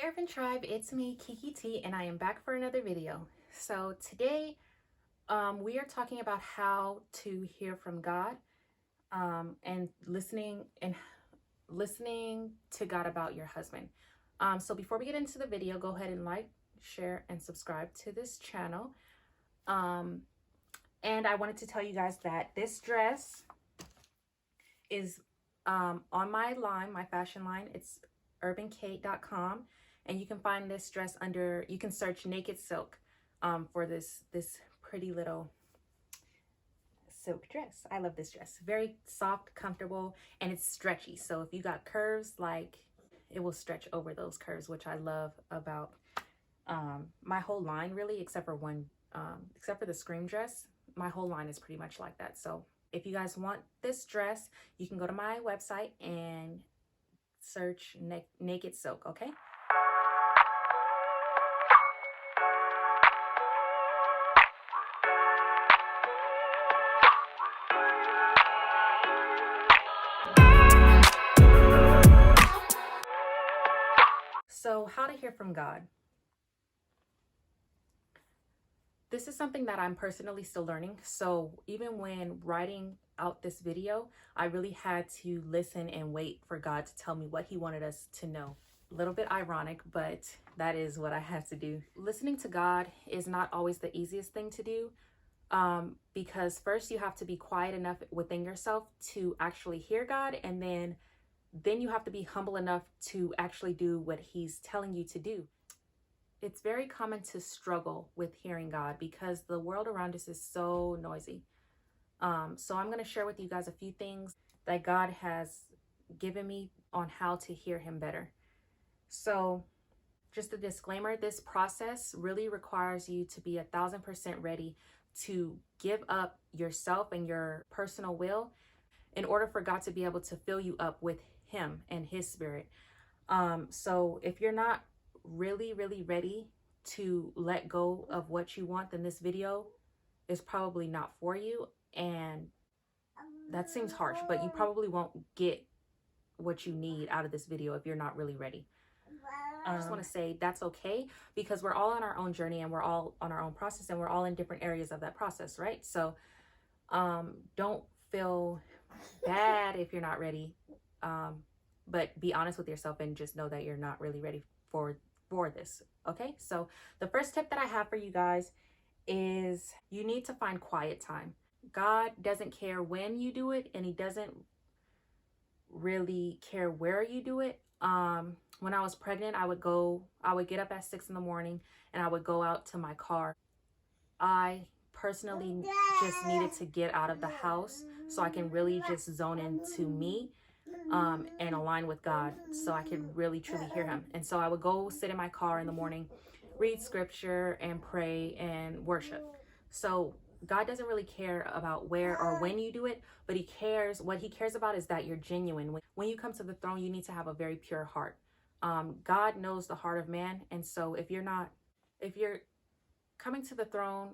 Urban Tribe, it's me, Kiki T, and I am back for another video. So today, we are talking about how to hear from God, and listening to God about your husband. So before we get into the video, go ahead and like, share, and subscribe to this channel. And I wanted to tell you guys that this dress is on my line, my fashion line. It's urbankate.com, and you can find this dress under, you can search naked silk for this pretty little silk dress. I love this dress. Very soft, comfortable, and it's stretchy. So if you got curves, like, it will stretch over those curves, which I love about my whole line, really, except for one, except for the scream dress. My whole line is pretty much like that. So if you guys want this dress, you can go to my website and search naked silk, okay? So how to hear from God. This is something that I'm personally still learning. So even when writing out this video, I really had to listen and wait for God to tell me what he wanted us to know. A little bit ironic, but that is what I have to do. Listening to God is not always the easiest thing to do, because first you have to be quiet enough within yourself to actually hear God, and then you have to be humble enough to actually do what he's telling you to do. It's very common to struggle with hearing God because the world around us is so noisy. So I'm going to share with you guys a few things that God has given me on how to hear him better. So just a disclaimer, this process really requires you to be 1,000% ready to give up yourself and your personal will in order for God to be able to fill you up with him and his spirit. So if you're not really ready to let go of what you want, then this video is probably not for you. And that seems harsh, but you probably won't get what you need out of this video if you're not really ready. I just want to say that's okay, because we're all on our own journey and we're all on our own process, and we're all in different areas of that process, right? So don't feel bad if you're not ready, but be honest with yourself and just know that you're not really ready for this. Okay, so the first tip that I have for you guys is you need to find quiet time. God doesn't care when you do it, and he doesn't really care where you do it. When I was pregnant, I would get up at 6 in the morning and I would go out to my car. I personally just needed to get out of the house so I can really just zone into me, and align with God, so I could really truly hear him. And so I would go sit in my car in the morning, read scripture and pray and worship. So God doesn't really care about where or when you do it, but what he cares about is that you're genuine. When you come to the throne, you need to have a very pure heart. God knows the heart of man. And so if you're coming to the throne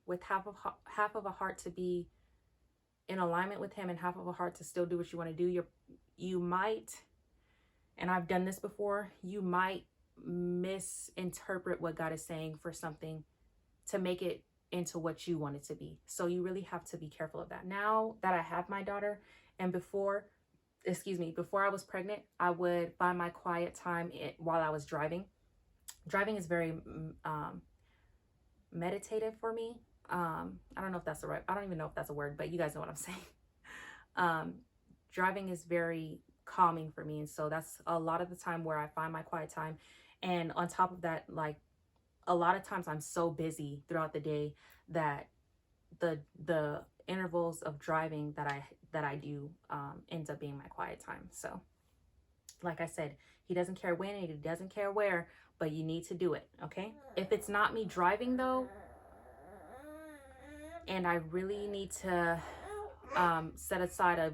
with half of a heart to be in alignment with him and half of a heart to still do what you want to do, you might, and I've done this before, you might misinterpret what God is saying for something to make it into what you want it to be. So you really have to be careful of that. Now that I have my daughter, and before I was pregnant, I would find my quiet time while I was driving. Driving is very meditative for me. I don't even know if that's a word, but you guys know what I'm saying. Driving is very calming for me, and so that's a lot of the time where I find my quiet time. And on top of that, like, a lot of times I'm so busy throughout the day that the intervals of driving that I do ends up being my quiet time. So like I said, he doesn't care when and he doesn't care where, but you need to do it, okay? If it's not me driving though, and I really need to set aside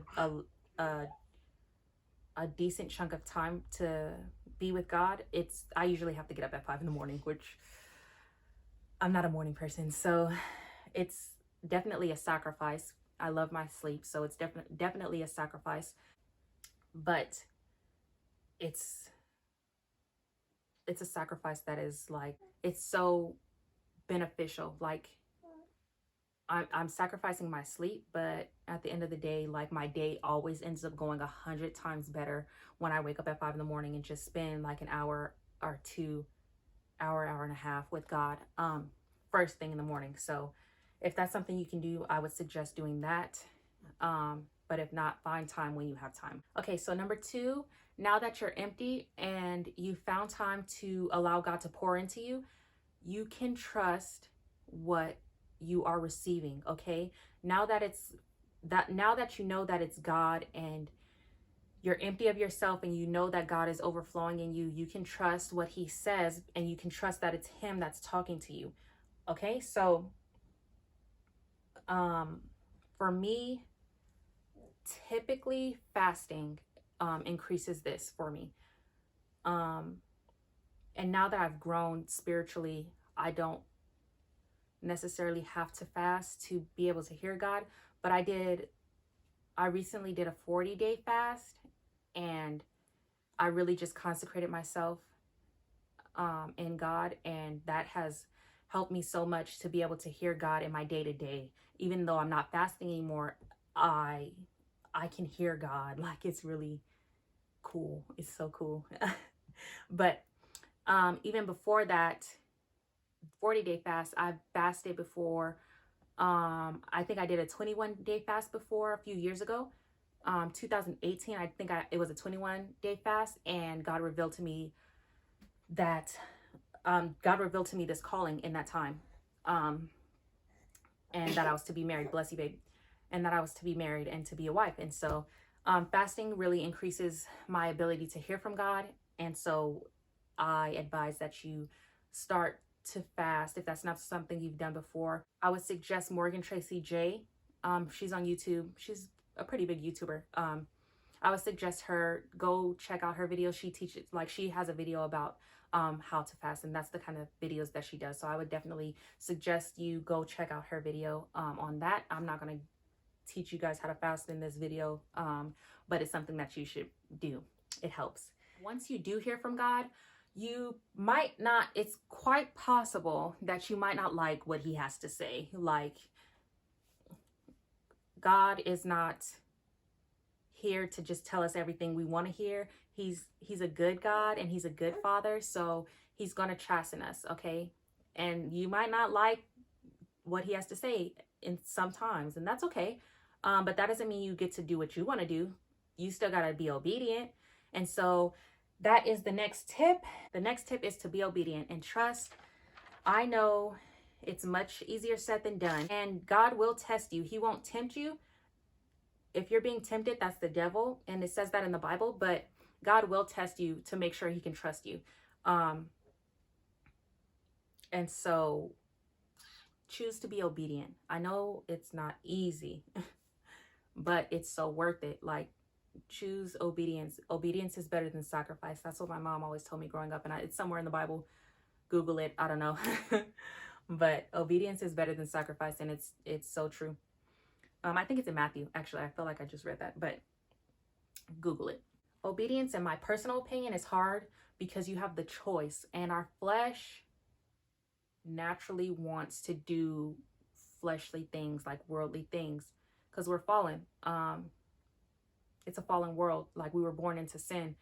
a decent chunk of time to be with God, I usually have to get up at 5 in the morning, which I'm not a morning person. So it's definitely a sacrifice. I love my sleep, so it's definitely a sacrifice, but it's it's a sacrifice that is like, it's so beneficial. Like I'm sacrificing my sleep, but at the end of the day, like my day always ends up going 100 times better when I wake up at 5 in the morning and just spend like an hour or two, hour and a half with God, first thing in the morning. So if that's something you can do, I would suggest doing that. But if not, find time when you have time. Okay, so number 2, now that you're empty and you found time to allow God to pour into you, you can trust what you are receiving. Okay, now that you know that it's God and you're empty of yourself and you know that God is overflowing in you, you can trust what he says and you can trust that it's him that's talking to you. Okay, so for me, typically fasting increases this for me. And now that I've grown spiritually, I don't necessarily have to fast to be able to hear God, but I recently did a 40-day fast, and I really just consecrated myself in God, and that has helped me so much to be able to hear God in my day-to-day. Even though I'm not fasting anymore, I can hear God. Like, it's really cool. It's so cool. But even before that 40-day fast, I fasted before. I think I did a 21-day fast before a few years ago. 2018, I think it was a 21-day fast, and God revealed to me that God revealed to me this calling in that time, and that I was to be married. Bless you, babe. And that I was to be married and to be a wife. And so fasting really increases my ability to hear from God. And so I advise that you start to fast if that's not something you've done before. I would suggest Morgan Tracy J. She's on YouTube. She's a pretty big YouTuber. I would suggest her, go check out her videos. She teaches, like, she has a video about how to fast, and that's the kind of videos that she does. So I would definitely suggest you go check out her video on that. I'm not going to teach you guys how to fast in this video, but it's something that you should do. It helps. Once you do hear from God, you might not, it's quite possible that you might not like what he has to say. Like, God is not here to just tell us everything we want to hear. He's a good God and he's a good father, so he's going to chasten us, okay? And you might not like what he has to say in sometimes, and that's okay. But that doesn't mean you get to do what you want to do. You still got to be obedient. And so that is the next tip. The next tip is to be obedient and trust. I know it's much easier said than done, and God will test you. He won't tempt you. If you're being tempted, that's the devil, and it says that in the Bible, but God will test you to make sure he can trust you. And so choose to be obedient. I know it's not easy, but it's so worth it. Like, choose obedience. Obedience is better than sacrifice. That's what my mom always told me growing up, and it's somewhere in the Bible. Google it. I don't know. But obedience is better than sacrifice, and it's so true. I think it's in Matthew. Actually, I feel like I just read that, but Google it. Obedience, in my personal opinion, is hard because you have the choice, and our flesh naturally wants to do fleshly things, like worldly things, because we're fallen. It's a fallen world. Like, we were born into sin,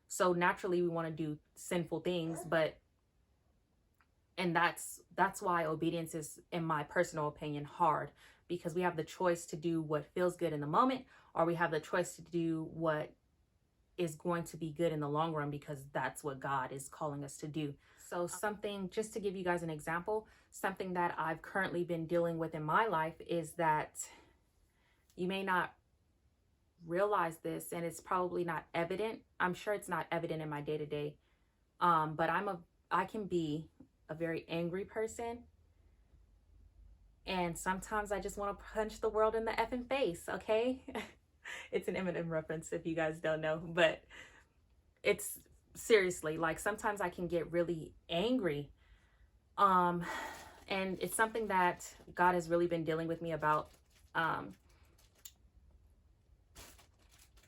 so naturally we want to do sinful things. And that's why obedience is, in my personal opinion, hard, because we have the choice to do what feels good in the moment, or we have the choice to do what is going to be good in the long run, because that's what God is calling us to do. So something, just to give you guys an example, something that I've currently been dealing with in my life is that you may not realize this, and it's probably not evident. I'm sure it's not evident in my day-to-day, but I can be a very angry person, and sometimes I just want to punch the world in the effing face, okay? It's an Eminem reference if you guys don't know, but it's seriously, like, sometimes I can get really angry, and it's something that God has really been dealing with me about,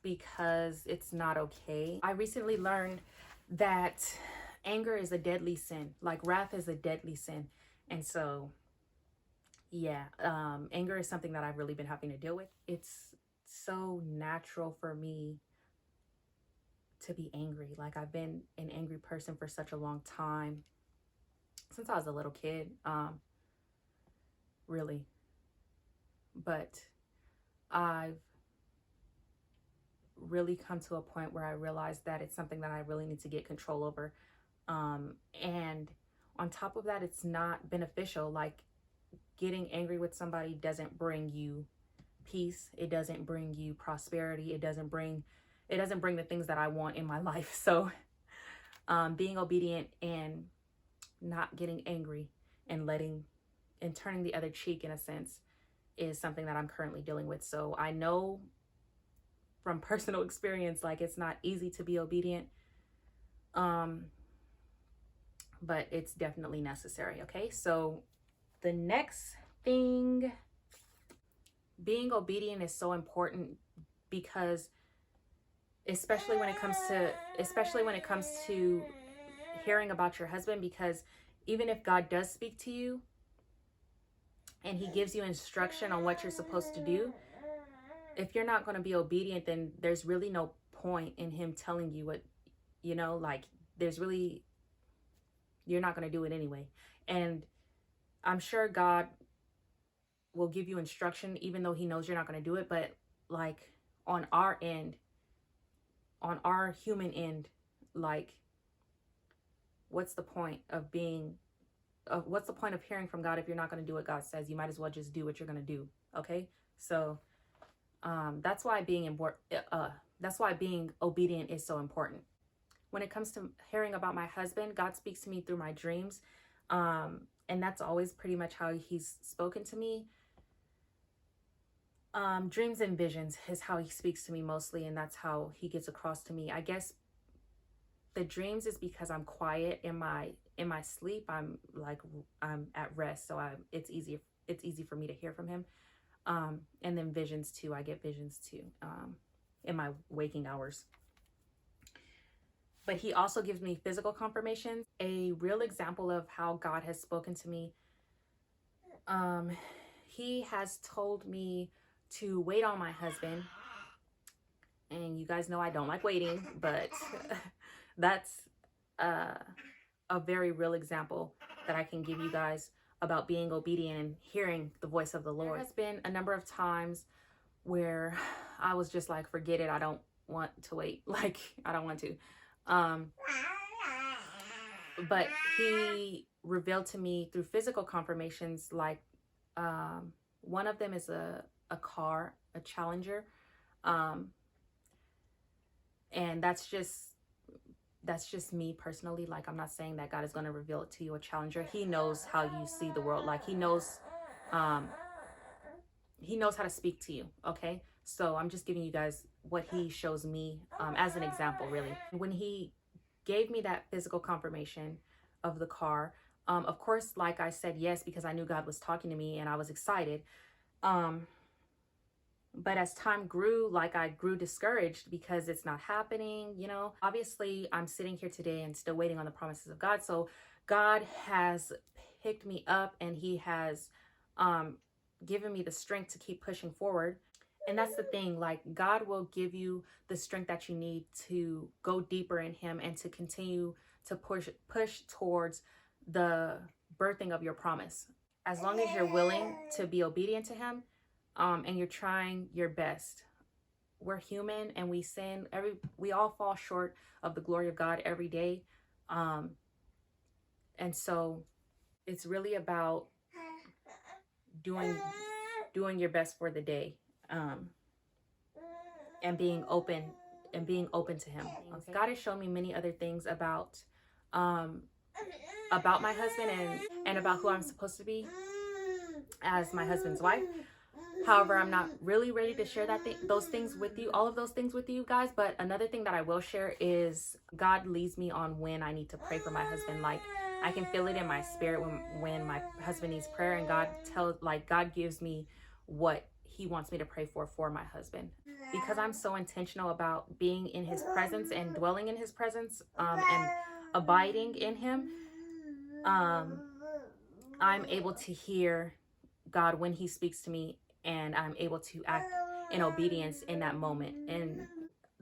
because it's not okay. I recently learned that anger is a deadly sin. Like wrath is a deadly sin. And so, yeah, anger is something that I've really been having to deal with. It's so natural for me to be angry. Like I've been an angry person for such a long time, since I was a little kid, really. But I've really come to a point where I realized that it's something that I really need to get control over. And on top of that, it's not beneficial. Like getting angry with somebody doesn't bring you peace. It doesn't bring you prosperity. It doesn't bring the things that I want in my life. So being obedient and not getting angry and turning the other cheek, in a sense, is something that I'm currently dealing with. So I know from personal experience, like it's not easy to be obedient. But it's definitely necessary. Okay. So the next thing, being obedient is so important because especially when it comes to hearing about your husband, because even if God does speak to you and he gives you instruction on what you're supposed to do, if you're not going to be obedient, then there's really no point in him telling you what, like you're not going to do it anyway. And I'm sure God will give you instruction even though he knows you're not going to do it. But like on our end, on our human end, like what's the point of hearing from God if you're not going to do what God says? You might as well just do what you're going to do. Okay. So that's why being obedient is so important. When it comes to hearing about my husband, God speaks to me through my dreams. And that's always pretty much how he's spoken to me. Dreams and visions is how he speaks to me mostly. And that's how he gets across to me. I guess the dreams is because I'm quiet in my sleep. I'm at rest. So it's easy for me to hear from him. And then visions too. I get visions too, in my waking hours. But he also gives me physical confirmations. A real example of how God has spoken to me. He has told me to wait on my husband. And you guys know I don't like waiting, but that's a very real example that I can give you guys about being obedient and hearing the voice of the Lord. There has been a number of times where I was just like, forget it. I don't want to wait. Like, I don't want to. But he revealed to me through physical confirmations, like one of them is a car, a Challenger. And that's just me personally. Like, I'm not saying that God is going to reveal it to you, a Challenger. He knows how you see the world. Like he knows how to speak to you. Okay. So I'm just giving you guys what he shows me as an example, really. When he gave me that physical confirmation of the car, of course, like I said, yes, because I knew God was talking to me and I was excited. But as time grew, like I grew discouraged because it's not happening, Obviously, I'm sitting here today and still waiting on the promises of God. So God has picked me up and he has given me the strength to keep pushing forward. And that's the thing, like God will give you the strength that you need to go deeper in him and to continue to push towards the birthing of your promise. As long as you're willing to be obedient to him, and you're trying your best. We're human and we sin. We all fall short of the glory of God every day. And so it's really about doing your best for the day. And being open to him. Okay. God has shown me many other things about my husband and about who I'm supposed to be as my husband's wife. However, I'm not really ready to share those things with you, all of those things with you guys. But another thing that I will share is God leads me on when I need to pray for my husband. Like I can feel it in my spirit when my husband needs prayer, and God gives me what he wants me to pray for my husband. Because I'm so intentional about being in his presence and dwelling in his presence, and abiding in him, I'm able to hear God when he speaks to me, and I'm able to act in obedience in that moment. And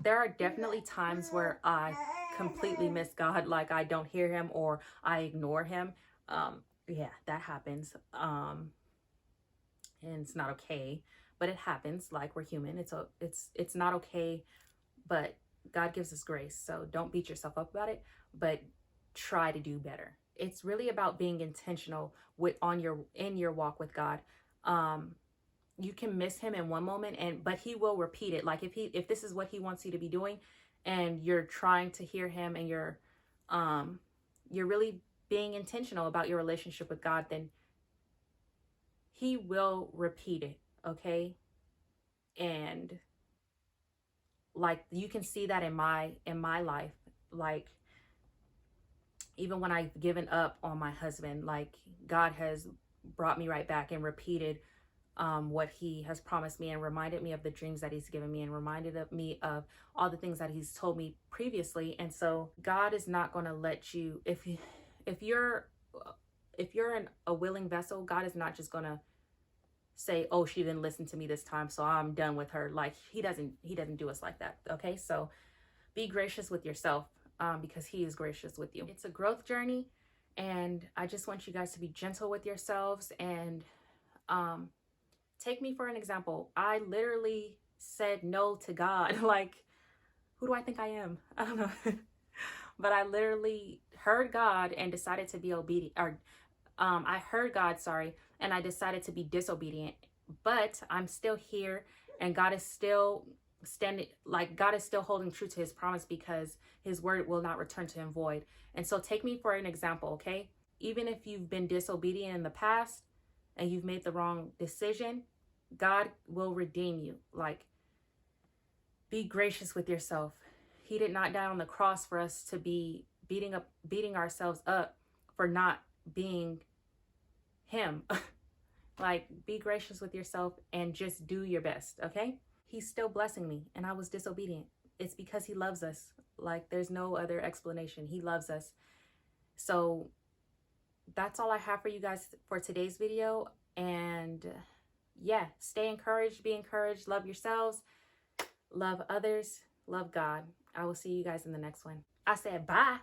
there are definitely times where I completely miss God, like I don't hear him or I ignore him. Yeah, that happens. And it's not okay, but it happens. Like, we're human. It's not okay, but God gives us grace. So don't beat yourself up about it, but try to do better. It's really about being intentional in your walk with God. You can miss him in one moment, but he will repeat it. Like, if this is what he wants you to be doing, and you're trying to hear him, and you're really being intentional about your relationship with God, then he will repeat it. Okay. And like, you can see that in my life. Like, even when I've given up on my husband, like, God has brought me right back and repeated what he has promised me, and reminded me of the dreams that he's given me, and reminded me of all the things that he's told me previously. And so God is not going to let you, if you're a willing vessel, God is not just going to say, oh, she didn't listen to me this time, so I'm done with her. Like, he doesn't do us like that. Okay. So be gracious with yourself, because he is gracious with you. It's a growth journey, and I just want you guys to be gentle with yourselves. And take me for an example. I literally said no to God. Like, who do I think I am? I don't know. But I literally heard God and decided to be obedient. Or I heard God, sorry, and I decided to be disobedient. But I'm still here, and God is still God is still holding true to his promise, because his word will not return to him void. And so take me for an example, okay? Even if you've been disobedient in the past and you've made the wrong decision, God will redeem you. Like, be gracious with yourself. He did not die on the cross for us to be beating ourselves up for not being him. Like, be gracious with yourself and just do your best, okay? He's still blessing me, and I was disobedient. It's because he loves us. Like, there's no other explanation. He loves us. So that's all I have for you guys for today's video. And yeah, stay encouraged, be encouraged, love yourselves, love others, love God. I will see you guys in the next one. I said bye.